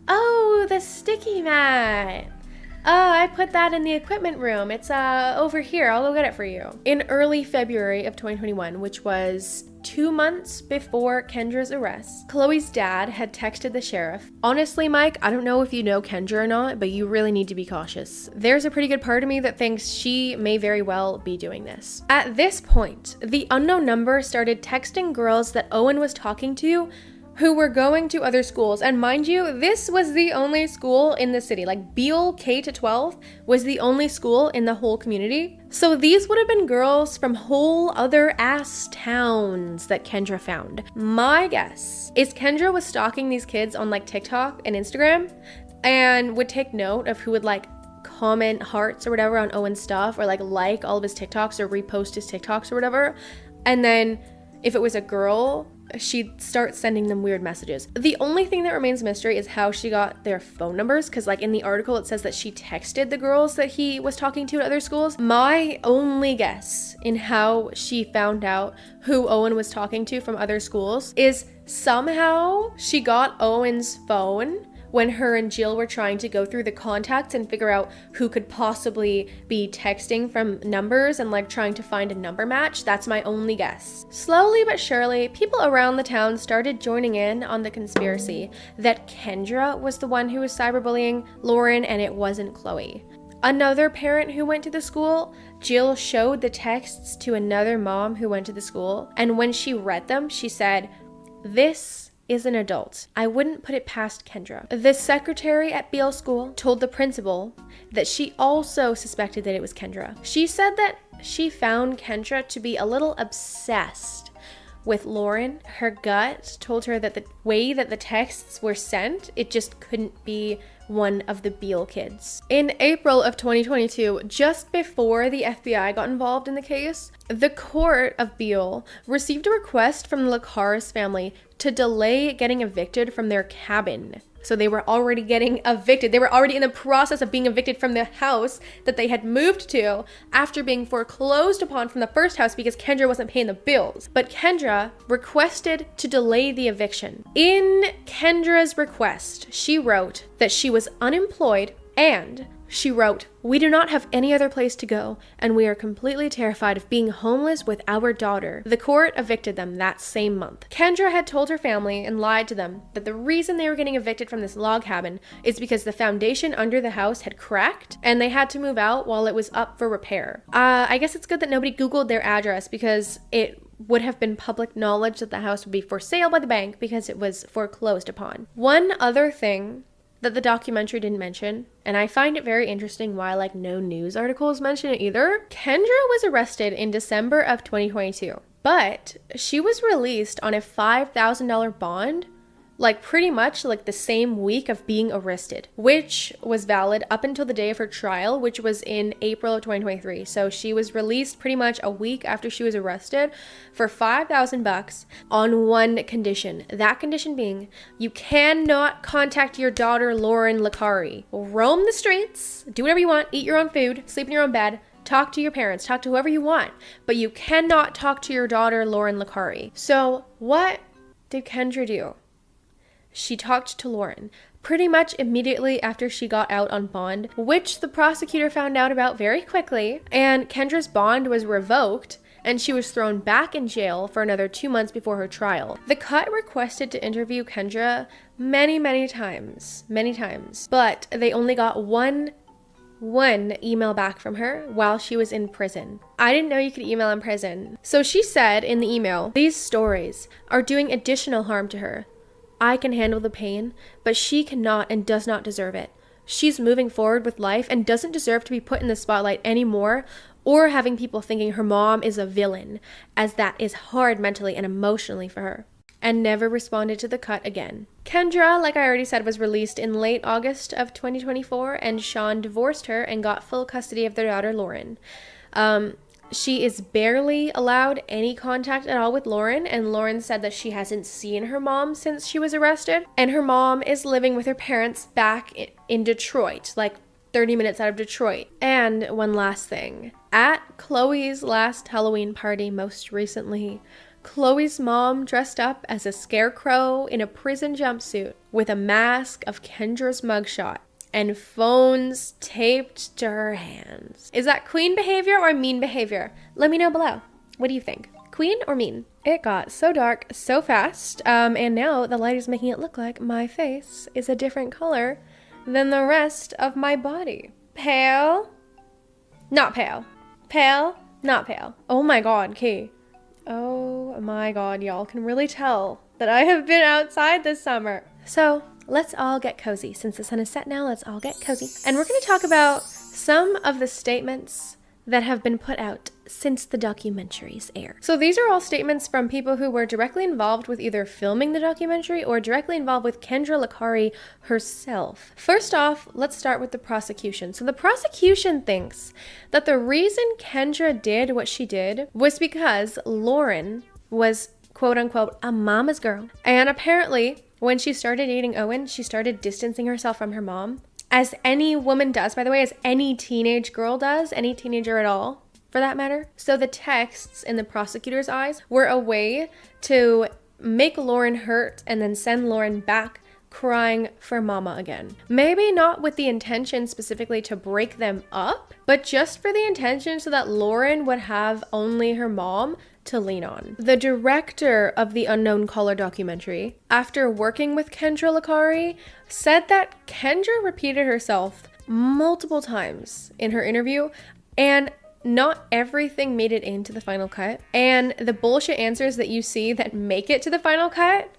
oh, the sticky mat. Oh, I put that in the equipment room. It's over here. I'll go get it for you. In early February of 2021, which was 2 months before Kendra's arrest, Khloe's dad had texted the sheriff. Honestly, Mike, I don't know if you know Kendra or not, but you really need to be cautious. There's a pretty good part of me that thinks she may very well be doing this. At this point, the unknown number started texting girls that Owen was talking to who were going to other schools. And mind you, this was the only school in the city. Like Beale K-12 was the only school in the whole community. So these would have been girls from whole other ass towns that Kendra found. My guess is Kendra was stalking these kids on like TikTok and Instagram and would take note of who would like comment hearts or whatever on Owen's stuff, or like all of his TikToks or repost his TikToks or whatever. And then if it was a girl, she'd start sending them weird messages. The only thing that remains a mystery is how she got their phone numbers, because like in the article it says that she texted the girls that he was talking to at other schools. My only guess in how she found out who Owen was talking to from other schools is somehow she got Owen's phone when her and Jill were trying to go through the contacts and figure out who could possibly be texting from numbers and like trying to find a number match. That's my only guess. Slowly but surely, people around the town started joining in on the conspiracy that Kendra was the one who was cyberbullying Lauryn and it wasn't Khloe. Another parent who went to the school, Jill showed the texts to another mom who went to the school, and when she read them, she said, "This is an adult. I wouldn't put it past Kendra." The secretary at Beale School told the principal that she also suspected that it was Kendra. She said that she found Kendra to be a little obsessed with Lauryn. Her gut told her that the way that the texts were sent, it just couldn't be one of the Beale kids. In April of 2022, just before the FBI got involved in the case, the court of Beale received a request from the Licari's family to delay getting evicted from their cabin. So they were already getting evicted. They were already in the process of being evicted from the house that they had moved to after being foreclosed upon from the first house because Kendra wasn't paying the bills. But Kendra requested to delay the eviction. In Kendra's request, she wrote that she was unemployed, and she wrote, "We do not have any other place to go, and we are completely terrified of being homeless with our daughter." The court evicted them that same month. Kendra had told her family and lied to them that the reason they were getting evicted from this log cabin is because the foundation under the house had cracked, and they had to move out while it was up for repair. I guess it's good that nobody Googled their address, because it would have been public knowledge that the house would be for sale by the bank because it was foreclosed upon. One other thing that the documentary didn't mention, and I find it very interesting why like no news articles mention it either. Kendra was arrested in December of 2022, but she was released on a $5,000 bond, like pretty much like the same week of being arrested, which was valid up until the day of her trial, which was in April of 2023. So she was released pretty much a week after she was arrested for $5,000 on one condition. That condition being, you cannot contact your daughter, Lauryn Licari. Roam the streets, do whatever you want, eat your own food, sleep in your own bed, talk to your parents, talk to whoever you want, but you cannot talk to your daughter, Lauryn Licari. So what did Kendra do? she talked to Lauryn pretty much immediately after she got out on bond, which the prosecutor found out about very quickly, and Kendra's bond was revoked and she was thrown back in jail for another 2 months before her trial. The Cut requested to interview Kendra many times, but they only got one email back from her while she was in prison. I didn't know you could email in prison. So she said in the email, "These stories are doing additional harm to her. I can handle the pain, but she cannot and does not deserve it. She's moving forward with life and doesn't deserve to be put in the spotlight anymore, or having people thinking her mom is a villain, as that is hard mentally and emotionally for her." And never responded to the Cut again. Kendra, like I already said, was released in late August of 2024, and Sean divorced her and got full custody of their daughter, Lauryn. She is barely allowed any contact at all with Lauryn, and Lauryn said that she hasn't seen her mom since she was arrested, and her mom is living with her parents back in Detroit, like 30 minutes out of Detroit. And one last thing. At Khloe's last Halloween party most recently, Khloe's mom dressed up as a scarecrow in a prison jumpsuit with a mask of Kendra's mugshot and phones taped to her hands. Is that queen behavior or mean behavior? Let me know below. What do you think? Queen or mean? It got so dark so fast, and now the light is making it look like my face is a different color than the rest of my body. Pale? Not pale. Pale? Not pale. Oh my god, Kay. Oh my god, y'all can really tell that I have been outside this summer. So let's all get cozy. Since the sun is set now, let's all get cozy. And we're going to talk about some of the statements that have been put out since the documentary's air. So these are all statements from people who were directly involved with either filming the documentary or directly involved with Kendra Licari herself. First off, let's start with the prosecution. So the prosecution thinks that the reason Kendra did what she did was because Lauryn was quote unquote a mama's girl. And apparently when she started dating Owen, she started distancing herself from her mom. As any woman does, by the way, as any teenage girl does, any teenager at all, for that matter. So the texts in the prosecutor's eyes were a way to make Lauryn hurt and then send Lauryn back crying for mama again. Maybe not with the intention specifically to break them up, but just for the intention so that Lauryn would have only her mom to lean on. The director of the Unknown Caller documentary, after working with Kendra Licari, said that Kendra repeated herself multiple times in her interview, and not everything made it into the final cut. And the bullshit answers that you see that make it to the final cut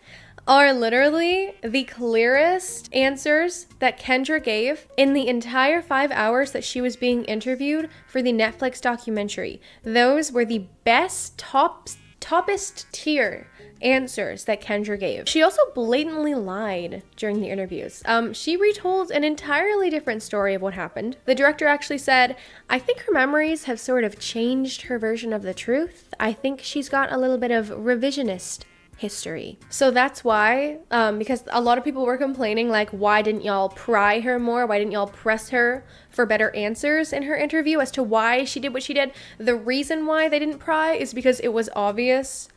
are literally the clearest answers that Kendra gave in the entire 5 hours that she was being interviewed for the Netflix documentary. Those were the best, toppest tier answers that Kendra gave. She also blatantly lied during the interviews. She retold an entirely different story of what happened. The director actually said, "I think her memories have sort of changed her version of the truth. I think she's got a little bit of revisionist history." So that's why, because a lot of people were complaining, like, why didn't y'all pry her more? Why didn't y'all press her for better answers in her interview as to why she did what she did? The reason why they didn't pry is because it was obvious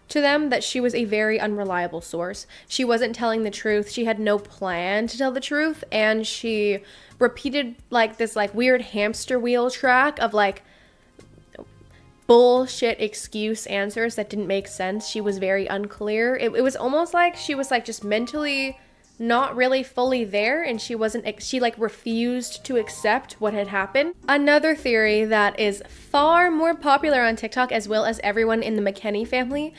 to them that she was a very unreliable source. She wasn't telling the truth. She had no plan to tell the truth, and she repeated like this like weird hamster wheel track of like bullshit excuse answers that didn't make sense. She was very unclear. It was almost like she was like just mentally not really fully there, and she like refused to accept what had happened. Another theory that is far more popular on TikTok, as well as everyone in the McKinney family,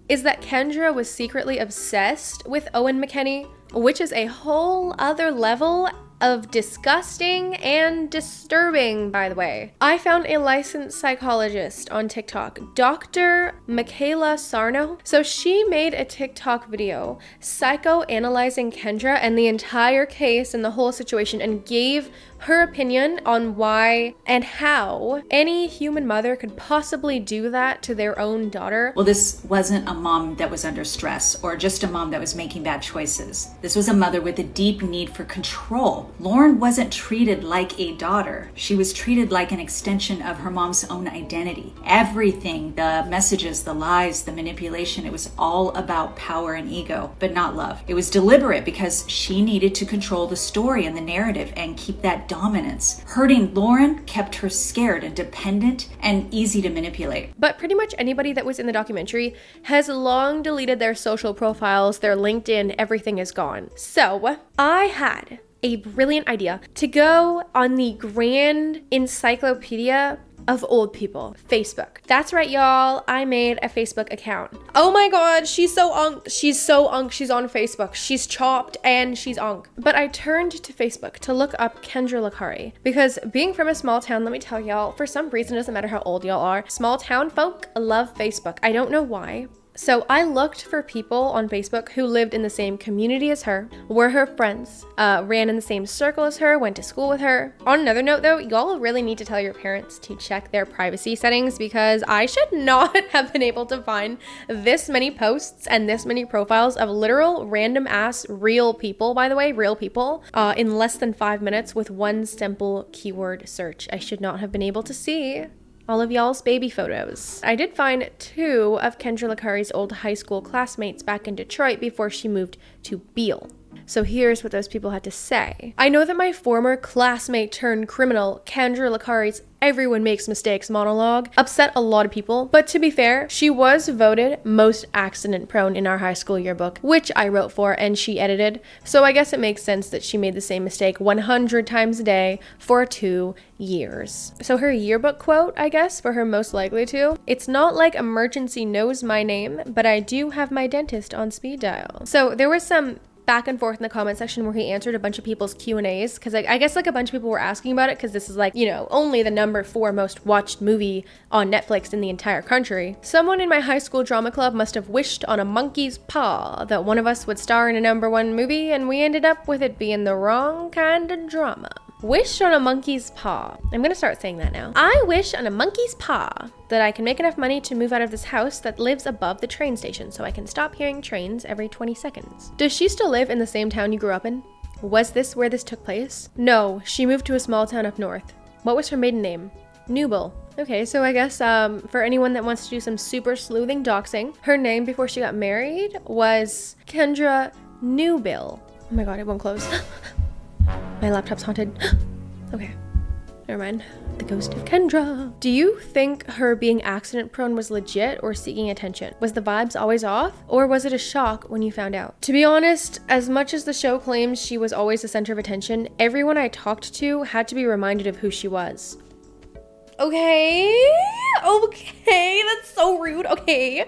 is that Kendra was secretly obsessed with Owen McKinney, which is a whole other level of disgusting and disturbing, by the way. I found a licensed psychologist on TikTok, Dr. Michaela Sarno. So she made a TikTok video psychoanalyzing Kendra and the entire case and the whole situation, and gave her opinion on why and how any human mother could possibly do that to their own daughter. Well, this wasn't a mom that was under stress or just a mom that was making bad choices. This was a mother with a deep need for control Lauryn wasn't treated like a daughter. She was treated like an extension of her mom's own identity. Everything, the messages, the lies, the manipulation, it was all about power and ego, but not love. It was deliberate because she needed to control the story and the narrative and keep that dominance. Hurting Lauryn kept her scared and dependent and easy to manipulate. But pretty much anybody that was in the documentary has long deleted their social profiles, their LinkedIn, everything is gone. So I had a brilliant idea to go on the grand encyclopedia of old people, Facebook. That's right, y'all. I made a Facebook account. Oh my god, she's so unk. She's on Facebook. She's chopped and she's unk. But I turned to Facebook to look up Kendra Licari because being from a small town, let me tell y'all, for some reason, it doesn't matter how old y'all are, small town folk love Facebook. I don't know why. So I looked for people on Facebook who lived in the same community as her, were her friends, ran in the same circle as her, went to school with her. On another note though, y'all really need to tell your parents to check their privacy settings because I should not have been able to find this many posts and this many profiles of literal random ass real people, by the way, real people, in less than 5 minutes with one simple keyword search. I should not have been able to see all of y'all's baby photos. I did find 2 of Kendra Licari's old high school classmates back in Detroit before she moved to Beale. So here's what those people had to say. I know that my former classmate turned criminal, Kendra Licari's "everyone makes mistakes" monologue upset a lot of people, but to be fair, she was voted most accident prone in our high school yearbook, which I wrote for and she edited, so I guess it makes sense that she made the same mistake 100 times a day for 2 years. So her yearbook quote, I guess, for her most likely to, "It's not like emergency knows my name, but I do have my dentist on speed dial." So there was some back and forth in the comment section where he answered a bunch of people's Q&As because I guess like a bunch of people were asking about it because this is like, you know, only the number 4 most watched movie on Netflix in the entire country. Someone in my high school drama club must have wished on a monkey's paw that one of us would star in a number 1 movie, and we ended up with it being the wrong kind of drama. Wish on a monkey's paw. I'm gonna start saying that now. I wish on a monkey's paw that I can make enough money to move out of this house that lives above the train station so I can stop hearing trains every 20 seconds. Does she still live in the same town you grew up in? Was this where this took place? No, she moved to a small town up north. What was her maiden name? Newbill. Okay, so I guess for anyone that wants to do some super sleuthing doxing, her name before she got married was Kendra Newbill. Oh my god, it won't close. My laptop's haunted. Okay, never mind. The ghost of Kendra. Do you think her being accident prone was legit or seeking attention? Was the vibes always off, or was it a shock when you found out? To be honest, as much as the show claims she was always the center of attention, everyone I talked to had to be reminded of who she was. Okay, that's so rude. Okay,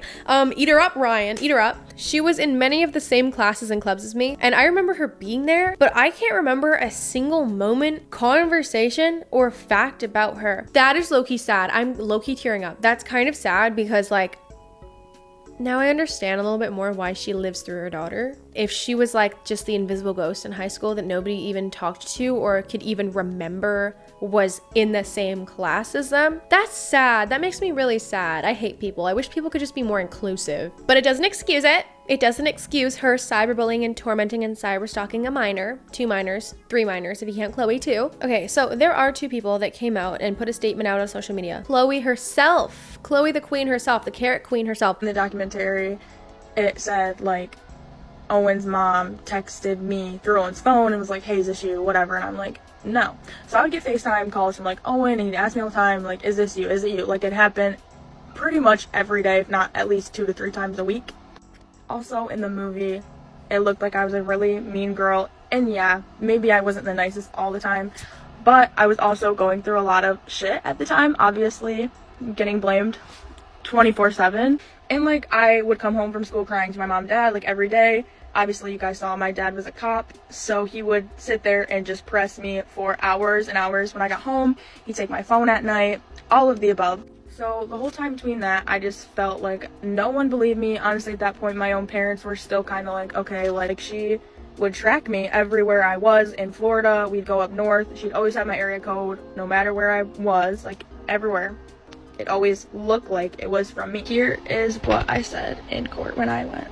eat her up, Ryan, eat her up. She was in many of the same classes and clubs as me, and I remember her being there, but I can't remember a single moment, conversation, or fact about her. That is low-key sad. I'm low-key tearing up. That's kind of sad because, like, now I understand a little bit more why she lives through her daughter. If she was like just the invisible ghost in high school that nobody even talked to or could even remember was in the same class as them, that's sad. That makes me really sad. I hate people. I wish people could just be more inclusive. But it doesn't excuse it. It doesn't excuse her cyberbullying and tormenting and cyberstalking a minor, 2 minors, 3 minors if you count Khloe too. Okay, so there are 2 people that came out and put a statement out on social media. Khloe herself, Khloe the queen herself, the carrot queen herself. In the documentary, it said like Owen's mom texted me through Owen's phone and was like, "Hey, is this you?" Whatever, and I'm like, no. So I would get FaceTime calls from like Owen, and he'd ask me all the time, like, "Is this you? Is it you?" Like, it happened pretty much every day, if not at least 2 to 3 times a week. Also, in the movie, it looked like I was a really mean girl, and yeah, maybe I wasn't the nicest all the time, but I was also going through a lot of shit at the time, obviously, getting blamed 24/7, and like, I would come home from school crying to my mom and dad, like, every day. Obviously, you guys saw my dad was a cop, so he would sit there and just press me for hours and hours when I got home. He'd take my phone at night, all of the above. So the whole time between that, I just felt like no one believed me. Honestly, at that point, my own parents were still kind of like, okay, like, she would track me everywhere I was in Florida. We'd go up north. She'd always have my area code, no matter where I was, like, everywhere. It always looked like it was from me. Here is what I said in court when I went.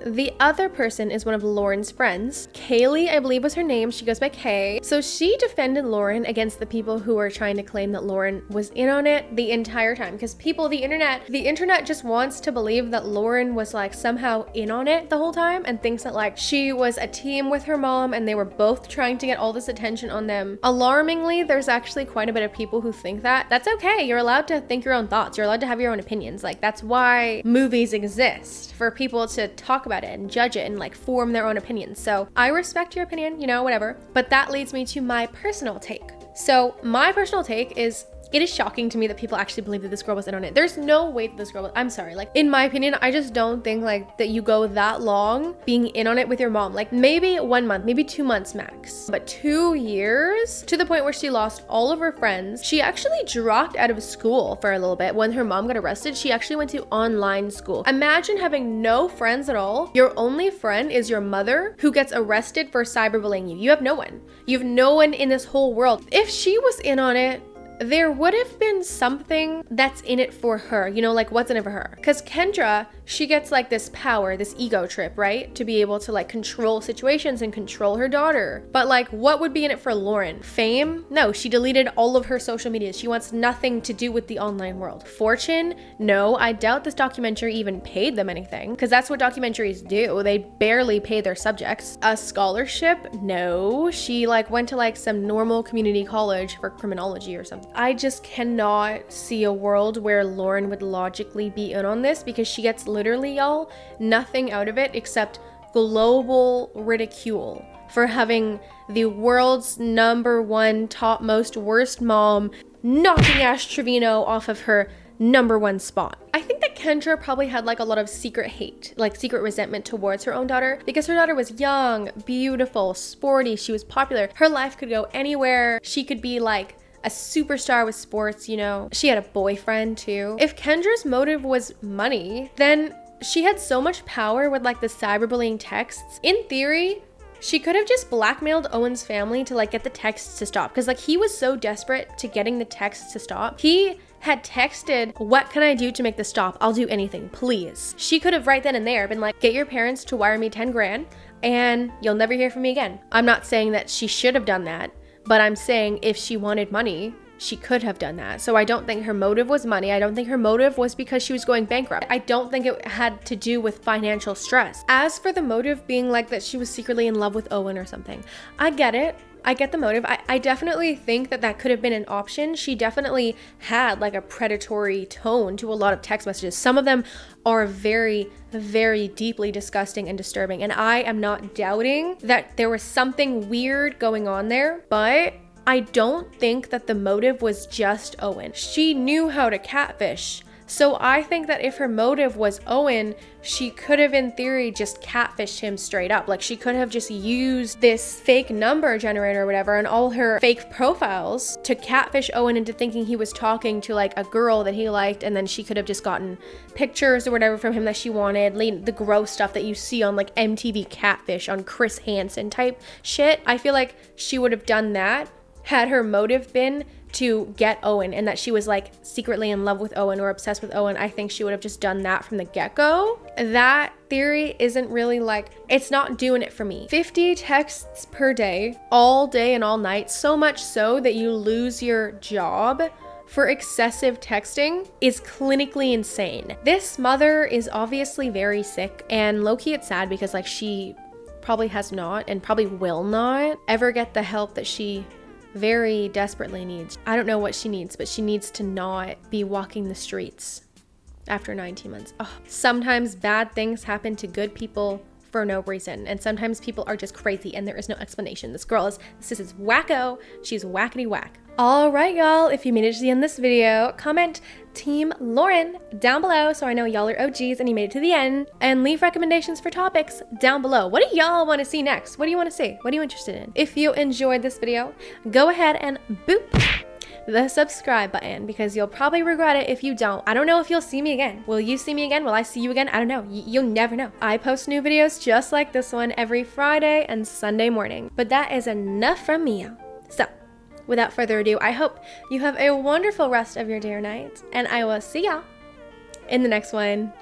The other person is one of Lauren's friends. Kaylee, I believe was her name. She goes by Kay. So she defended Lauryn against the people who were trying to claim that Lauryn was in on it the entire time. Because people, the internet just wants to believe that Lauryn was like somehow in on it the whole time and thinks that like she was a team with her mom and they were both trying to get all this attention on them. Alarmingly, there's actually quite a bit of people who think that. That's okay. You're allowed to think your own thoughts. You're allowed to have your own opinions. Like, that's why movies exist, for people to talk about it and judge it and like form their own opinions. So I respect your opinion, you know, whatever. But that leads me to my personal take. So my personal take is, it is shocking to me that people actually believe that this girl was in on it. There's no way that this girl was, I'm sorry, like in my opinion, I just don't think like that you go that long being in on it with your mom. Like maybe 1 month, maybe 2 months max, but 2 years, to the point where she lost all of her friends. She actually dropped out of school for a little bit. When her mom got arrested, she actually went to online school. Imagine having no friends at all. Your only friend is your mother, who gets arrested for cyberbullying you. You have no one. You have no one in this whole world. If she was in on it, there would have been something that's in it for her, you know, like what's in it for her? Because Kendra, she gets like this power, this ego trip, right? To be able to like control situations and control her daughter. But like, what would be in it for Lauryn? Fame? No, she deleted all of her social media. She wants nothing to do with the online world. Fortune? No, I doubt this documentary even paid them anything, because that's what documentaries do. They barely pay their subjects. A scholarship? No, she like went to like some normal community college for criminology or something. I just cannot see a world where Lauryn would logically be in on this, because she gets literally, y'all, nothing out of it except global ridicule for having the world's #1 topmost worst mom knocking Ash Trevino off of her #1 spot. I think that Kendra probably had like a lot of secret hate, like secret resentment towards her own daughter, because her daughter was young, beautiful, sporty, she was popular. Her life could go anywhere. She could be like a superstar with sports, you know. She had a boyfriend too. If Kendra's motive was money, then she had so much power with like the cyberbullying texts. In theory, she could have just blackmailed Owen's family to like get the texts to stop, because like he was so desperate to getting the texts to stop. He had texted, "What can I do to make this stop? I'll do anything, please." She could have right then and there been like, "Get your parents to wire me 10 grand and you'll never hear from me again." I'm not saying that she should have done that, but I'm saying if she wanted money, she could have done that. So I don't think her motive was money. I don't think her motive was because she was going bankrupt. I don't think it had to do with financial stress. As for the motive being like that she was secretly in love with Owen or something, I get it. I get the motive. I definitely think that that could have been an option. She definitely had like a predatory tone to a lot of text messages. Some of them are very, very deeply disgusting and disturbing. And I am not doubting that there was something weird going on there, but I don't think that the motive was just Owen. She knew how to catfish. So I think that if her motive was Owen, she could have in theory just catfished him straight up. Like she could have just used this fake number generator or whatever and all her fake profiles to catfish Owen into thinking he was talking to like a girl that he liked, and then she could have just gotten pictures or whatever from him that she wanted, the gross stuff that you see on like MTV Catfish, on Chris Hansen type shit. I feel like she would have done that had her motive been to get Owen, and that she was like secretly in love with Owen or obsessed with Owen. I think she would have just done that from the get-go. That theory isn't really like, it's not doing it for me. 50 texts per day, all day and all night, so much so that you lose your job for excessive texting, is clinically insane. This mother is obviously very sick, and low-key it's sad because like she probably has not and probably will not ever get the help that she very desperately needs. I don't know what she needs, but she needs to not be walking the streets after 19 months. Oh, sometimes bad things happen to good people for no reason, and sometimes people are just crazy and there is no explanation. This is wacko. She's whackety whack. All right, y'all, if you made it to the end of this video, comment Team Lauryn down below so I know y'all are OGs and you made it to the end, and leave recommendations for topics down below. What do y'all want to see next? What do you want to see? What are you interested in? If you enjoyed this video, go ahead and boop the subscribe button, because you'll probably regret it if you don't. I don't know if you'll see me again. Will you see me again? Will I see you again? I don't know. You'll never know. I post new videos just like this one every Friday and Sunday morning. But that is enough from me. So, without further ado, I hope you have a wonderful rest of your day or night, and I will see y'all in the next one.